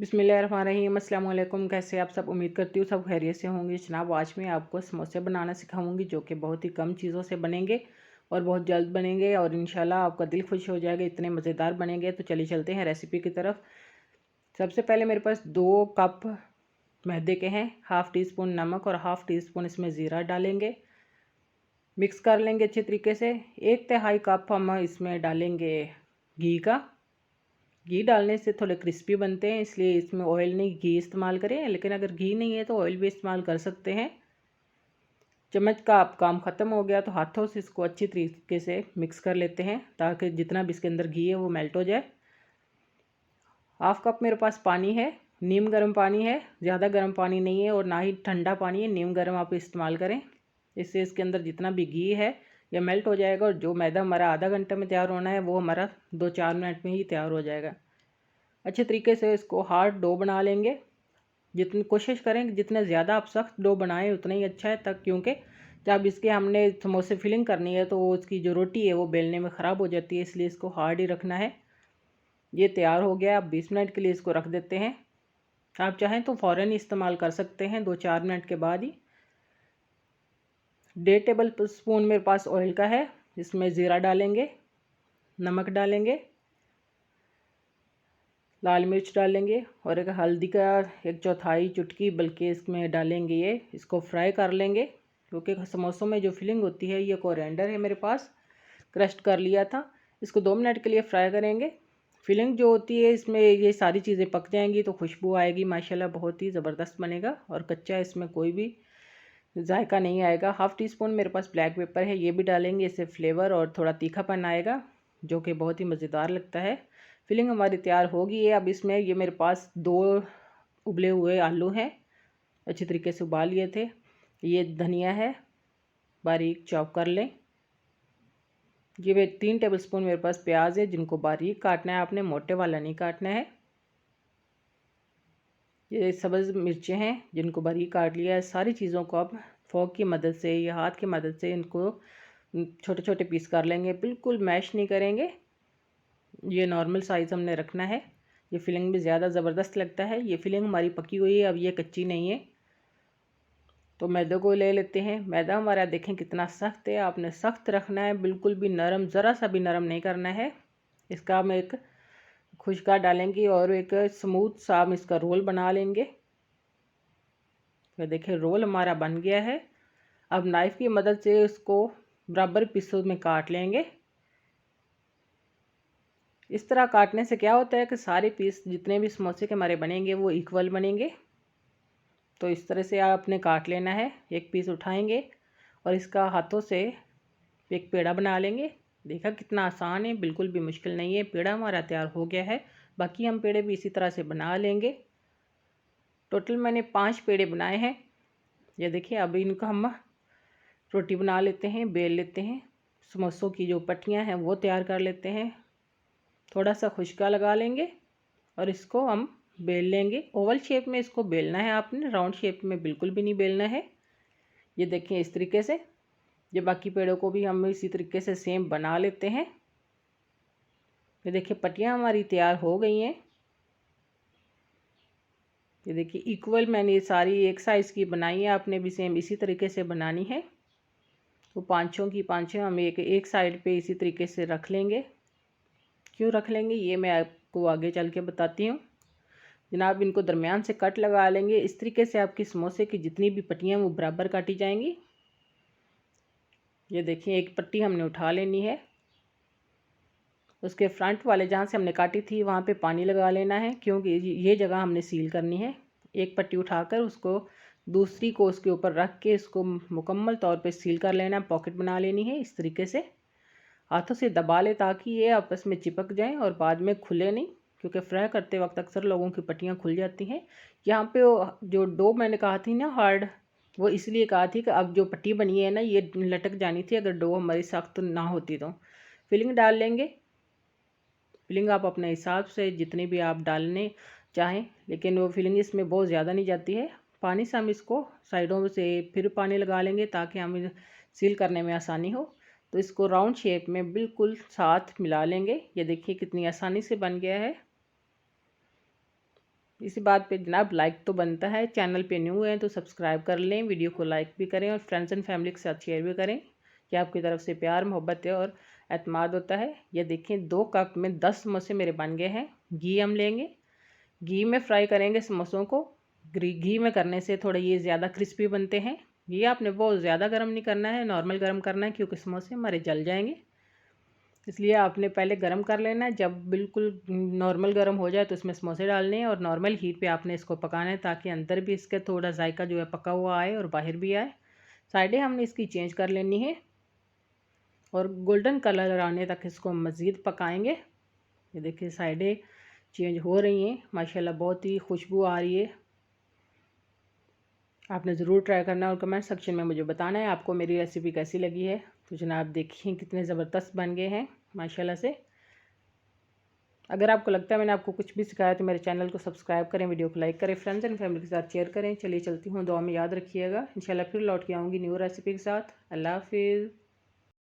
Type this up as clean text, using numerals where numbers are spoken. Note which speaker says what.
Speaker 1: बिस्मिल्लाहिर्रहमानिर्रहीम। अस्सलाम वालेकुम। कैसे आप सब? उम्मीद करती हूँ सब खैरियत से होंगे। जनाब, आज मैं आपको समोसे बनाना सिखाऊंगी जो कि बहुत ही कम चीज़ों से बनेंगे और बहुत जल्द बनेंगे और इंशाल्लाह आपका दिल खुश हो जाएगा, इतने मज़ेदार बनेंगे। तो चलिए चलते हैं रेसिपी की तरफ। सबसे पहले मेरे पास 2 कप मैदे के हैं। हाफ़ टी स्पून नमक और हाफ़ टी स्पून इसमें ज़ीरा डालेंगे। मिक्स कर लेंगे अच्छे तरीके से। 1/3 कप हम इसमें डालेंगे घी का। घी डालने से थोड़े क्रिस्पी बनते हैं, इसलिए इसमें ऑयल नहीं घी इस्तेमाल करें, लेकिन अगर घी नहीं है तो ऑयल भी इस्तेमाल कर सकते हैं। चम्मच का अब काम ख़त्म हो गया तो हाथों से इसको अच्छी तरीके से मिक्स कर लेते हैं ताकि जितना भी इसके अंदर घी है वो मेल्ट हो जाए। हाफ़ कप मेरे पास पानी है, नीम गर्म पानी है। ज़्यादा गर्म पानी नहीं है और ना ही ठंडा पानी है, नीम गर्म आप इस्तेमाल करें। इससे इसके अंदर जितना भी घी है ये मेल्ट हो जाएगा और जो मैदा हमारा आधा घंटे में तैयार होना है वो हमारा 2-4 मिनट में ही तैयार हो जाएगा। अच्छे तरीके से इसको हार्ड डो बना लेंगे। जितनी कोशिश करें कि जितना ज़्यादा आप सख्त डो बनाएं उतना ही अच्छा है, तक क्योंकि जब इसके हमने समोसे फिलिंग करनी है तो उसकी जो रोटी है वो बेलने में ख़राब हो जाती है, इसलिए इसको हार्ड ही रखना है। ये तैयार हो गया। अब 20 मिनट के लिए इसको रख देते हैं। आप चाहें तो फ़ौरन ही इस्तेमाल कर सकते हैं 2-4 मिनट के बाद ही। 1.5 टेबल स्पून मेरे पास ऑयल का है, इसमें ज़ीरा डालेंगे, नमक डालेंगे, लाल मिर्च डालेंगे और एक हल्दी का 1/4 चुटकी बल्कि इसमें डालेंगे। ये इसको फ्राई कर लेंगे क्योंकि समोसों में जो फिलिंग होती है ये कोरिएंडर है मेरे पास, क्रश कर लिया था। इसको 2 मिनट के लिए फ्राई करेंगे। फिलिंग जो होती है इसमें ये सारी चीज़ें पक जाएंगी तो खुशबू आएगी, माशाल्लाह बहुत ही ज़बरदस्त बनेगा और कच्चा इसमें कोई भी जायका नहीं आएगा। हाफ़ टी स्पून मेरे पास ब्लैक पेपर है, ये भी डालेंगे, इससे फ्लेवर और थोड़ा तीखापन आएगा जो कि बहुत ही मज़ेदार लगता है। फिलिंग हमारी तैयार होगी है। अब इसमें ये मेरे पास 2 उबले हुए आलू हैं, अच्छी तरीके से उबाल लिए थे। ये धनिया है, बारीक चॉप कर लें। ये 3 टेबलस्पून मेरे पास प्याज है जिनको बारीक काटना है आपने, मोटे वाला नहीं काटना है। ये सब्ज़ मिर्चें हैं जिनको बारीक काट लिया है। सारी चीज़ों को आप फोक की मदद से या हाथ की मदद से इनको छोटे छोटे पीस कर लेंगे, बिल्कुल मैश नहीं करेंगे। ये नॉर्मल साइज़ हमने रखना है। ये फिलिंग भी ज़्यादा ज़बरदस्त लगता है। ये फिलिंग हमारी पकी हुई है, अब ये कच्ची नहीं है। तो मैदे को ले लेते हैं। मैदा हमारा देखें कितना सख्त है, आपने सख्त रखना है, बिल्कुल भी नरम, ज़रा सा भी नरम नहीं करना है। इसका हम एक खुशका डालेंगे और एक स्मूथ सा हम इसका रोल बना लेंगे। तो देखिए रोल हमारा बन गया है। अब नाइफ़ की मदद से इसको बराबर पीसों में काट लेंगे। इस तरह काटने से क्या होता है कि सारे पीस जितने भी समोसे के हमारे बनेंगे वो इक्वल बनेंगे। तो इस तरह से आपने काट लेना है। एक पीस उठाएंगे और इसका हाथों से एक पेड़ा बना लेंगे। देखा कितना आसान है, बिल्कुल भी मुश्किल नहीं है। पेड़ा हमारा तैयार हो गया है। बाकी हम पेड़े भी इसी तरह से बना लेंगे। टोटल मैंने 5 पेड़े बनाए हैं। ये देखिए अब इनको हम रोटी बना लेते हैं, बेल लेते हैं। समोसों की जो पट्टियाँ हैं वो तैयार कर लेते हैं। थोड़ा सा खुशका लगा लेंगे और इसको हम बेल लेंगे। ओवल शेप में इसको बेलना है आपने, राउंड शेप में बिल्कुल भी नहीं बेलना है। ये देखिए इस तरीके से। ये बाकी पेड़ों को भी हम इसी तरीके से सेम बना लेते हैं। ये देखिए पट्टियाँ हमारी तैयार हो गई हैं। ये देखिए इक्वल मैंने सारी एक साइज़ की बनाई है, आपने भी सेम इसी तरीके से बनानी है। तो पाँचों की पाँचों हम एक साइड पे इसी तरीके से रख लेंगे। क्यों रख लेंगे ये मैं आपको आगे चल के बताती हूँ। जनाब इनको दरमियान से कट लगा लेंगे। इस तरीके से आपकी समोसे की जितनी भी पट्टियाँ वो बराबर काटी जाएंगी। ये देखिए एक पट्टी हमने उठा लेनी है, उसके फ्रंट वाले जहाँ से हमने काटी थी वहाँ पे पानी लगा लेना है क्योंकि ये जगह हमने सील करनी है। एक पट्टी उठाकर उसको दूसरी को उसके ऊपर रख के इसको मुकम्मल तौर पे सील कर लेना है। पॉकेट बना लेनी है इस तरीके से, हाथों से दबा ले ताकि ये आपस में चिपक जाएं और बाद में खुले नहीं, क्योंकि फ्राई करते वक्त अक्सर लोगों की पट्टियाँ खुल जाती हैं। यहाँ पे जो डो मैंने कहा थी ना हार्ड, वो इसलिए कहा थी कि अब जो पट्टी बनी है ना ये लटक जानी थी अगर डो हमारी सख्त ना होती तो। फिलिंग डाल लेंगे। फिलिंग आप अपने हिसाब से जितनी भी आप डालने चाहें, लेकिन वो फिलिंग इसमें बहुत ज़्यादा नहीं जाती है। पानी से हम इसको साइडों से फिर पानी लगा लेंगे ताकि हमें सील करने में आसानी हो। तो इसको राउंड शेप में बिल्कुल साथ मिला लेंगे। ये देखिए कितनी आसानी से बन गया है। इसी बात पे जनाब लाइक तो बनता है, चैनल पे न्यू हैं तो सब्सक्राइब कर लें, वीडियो को लाइक भी करें और फ्रेंड्स एंड फैमिली के साथ शेयर भी करें कि आपकी तरफ से प्यार मोहब्बत है और एतमाद होता है। ये देखें 2 कप में 10 समोसे मेरे बन गए हैं। घी हम लेंगे, घी में फ्राई करेंगे समोसों को। घी में करने से थोड़े ये ज़्यादा क्रिस्पी बनते हैं। घी आपने बहुत ज़्यादा गर्म नहीं करना है, नॉर्मल गर्म करना है क्योंकि समोसे हमारे जल जाएंगे, इसलिए आपने पहले गरम कर लेना है। जब बिल्कुल नॉर्मल गरम हो जाए तो इसमें समोसे डालने हैं और नॉर्मल हीट पे आपने इसको पकाना है ताकि अंदर भी इसके थोड़ा जायका जो है पका हुआ आए और बाहर भी आए। साइडें हमने इसकी चेंज कर लेनी है और गोल्डन कलर आने तक इसको मज़ीद पकाएंगे। ये देखिए साइडें चेंज हो रही हैं, माशाल्लाह बहुत ही खुशबू आ रही है। आपने ज़रूर ट्राई करना और कमेंट सेक्शन में मुझे बताना है आपको मेरी रेसिपी कैसी लगी है। तो जनाब देखिए कितने ज़बरदस्त बन गए हैं माशाल्लाह से। अगर आपको लगता है मैंने आपको कुछ भी सिखाया तो मेरे चैनल को सब्सक्राइब करें, वीडियो को लाइक करें, फ्रेंड्स एंड फैमिली के साथ शेयर करें। चलिए चलती हूँ, दुआ में याद रखिएगा। इंशाल्लाह फिर लौट के आऊँगी न्यू रेसिपी के साथ। अल्लाह हाफिज़।